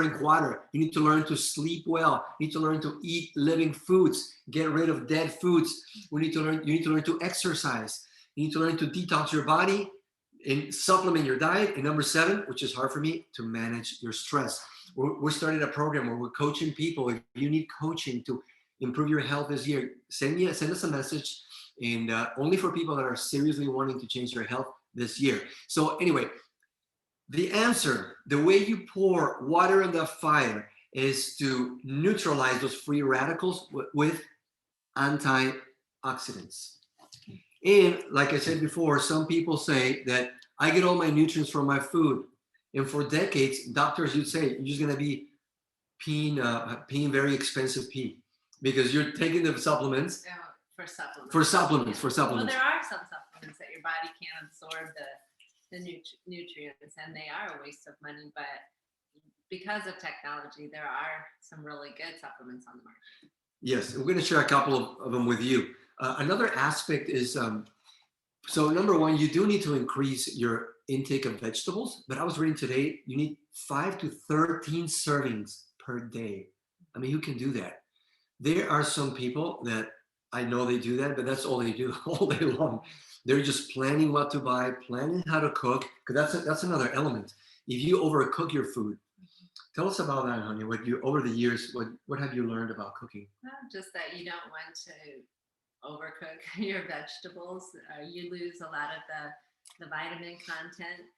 drink water. You need to learn to sleep well. You need to learn to eat living foods. Get rid of dead foods. You need to learn to exercise. You need to learn to detox your body and supplement your diet. And number 7, which is hard for me, to manage your stress. We're starting a program where we're coaching people. If you need coaching to improve your health this year, send us a message. And only for people that are seriously wanting to change their health this year. So anyway, the answer, the way you pour water on the fire, is to neutralize those free radicals with antioxidants. And like I said before, some people say that I get all my nutrients from my food. And for decades, doctors would say, you're just going to be peeing very expensive pee because you're taking the supplements. For supplements. For supplements. Well, there are some supplements that your body can't absorb the nutrients, and they are a waste of money. But because of technology, there are some really good supplements on the market. Yes, we're going to share a couple of them with you. Another aspect is, so number 1, you do need to increase your intake of vegetables. But I was reading today, you need 5 to 13 servings per day. I mean, who can do that? There are some people that I know they do that, but that's all they do all day long. They're just planning what to buy, planning how to cook, because that's another element. If you overcook your food, tell us about that, honey. Over the years, what have you learned about cooking? Well, just that you don't want to overcook your vegetables. You lose a lot of the vitamin content.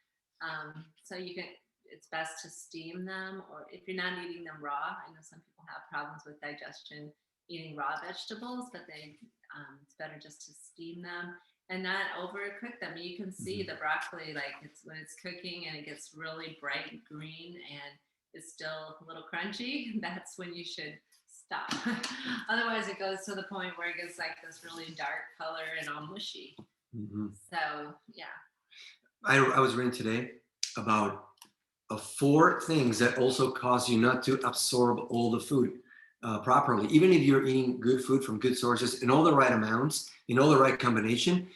So it's best to steam them, or if you're not eating them raw. I know some people have problems with digestion eating raw vegetables, but it's better just to steam them and not overcook them. You can see the broccoli, like when it's cooking and it gets really bright green and it's still a little crunchy, that's when you should stop. Otherwise it goes to the point where it gets like this really dark color and all mushy. So yeah. I was reading today about 4 things that also cause you not to absorb all the food properly. Even if you're eating good food from good sources in all the right amounts, in all the right combination.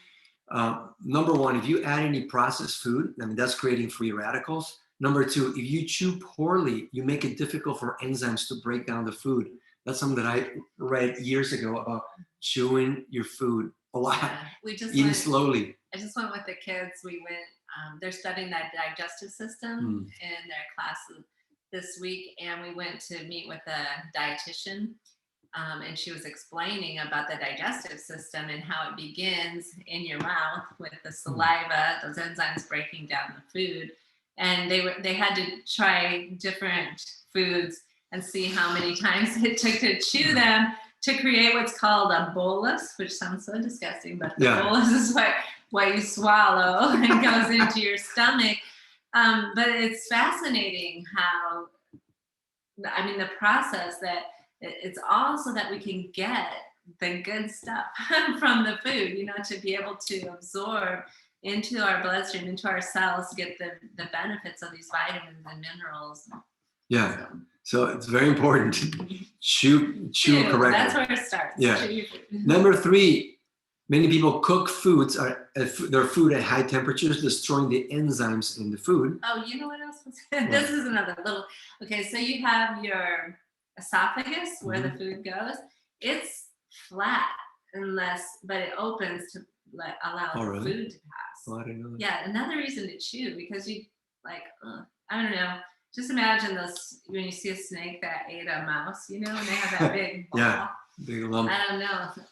Number 1, if you add any processed food, I mean, that's creating free radicals. Number 2, if you chew poorly, you make it difficult for enzymes to break down the food. That's something that I read years ago about chewing your food a lot, eating slowly. I just went with the kids. We went, they're studying that digestive system in their class this week, and we went to meet with a dietitian, and she was explaining about the digestive system and how it begins in your mouth with the saliva, those enzymes breaking down the food. And they had to try different foods and see how many times it took to chew them to create what's called a bolus, which sounds so disgusting, but the bolus is what you swallow and goes into your stomach. But it's fascinating how, I mean, the process that it's all so that we can get the good stuff from the food, to be able to absorb into our bloodstream, into our cells, to get the benefits of these vitamins and minerals. Yeah. So it's very important to chew correctly. That's where it starts. Yeah. Number 3, many people cook their food at high temperatures, destroying the enzymes in the food. Oh, you know what else? This is another little. Okay, so you have your esophagus where the food goes. It's flat but it opens to allow the food to pass. Oh, I didn't know that. Yeah, another reason to chew, because you I don't know. Just imagine this when you see a snake that ate a mouse, and they have that big ball. Big lump. I don't know. It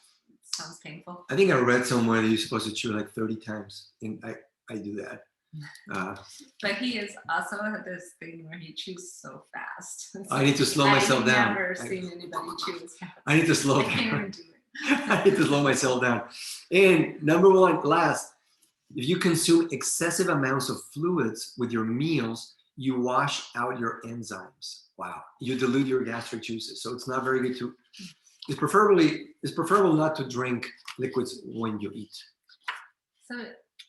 sounds painful. I think I read somewhere that you're supposed to chew like 30 times, and I do that. But he is also this thing where he chews so fast. So I need to slow myself down. I've never seen anybody chew as fast. I need to slow down. I can't even do it. I need to slow myself down. And number 1, last, if you consume excessive amounts of fluids with your meals, you wash out your enzymes. Wow. You dilute your gastric juices. So it's not very good to, it's preferable not to drink liquids when you eat. So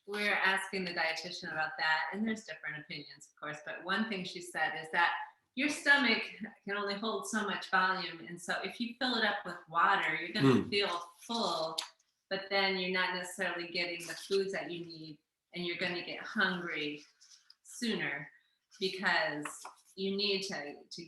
we're asking the dietitian about that, and there's different opinions, of course, but one thing she said is that your stomach can only hold so much volume, and so if you fill it up with water, you're going to feel full, but then you're not necessarily getting the foods that you need, and you're going to get hungry sooner because you need to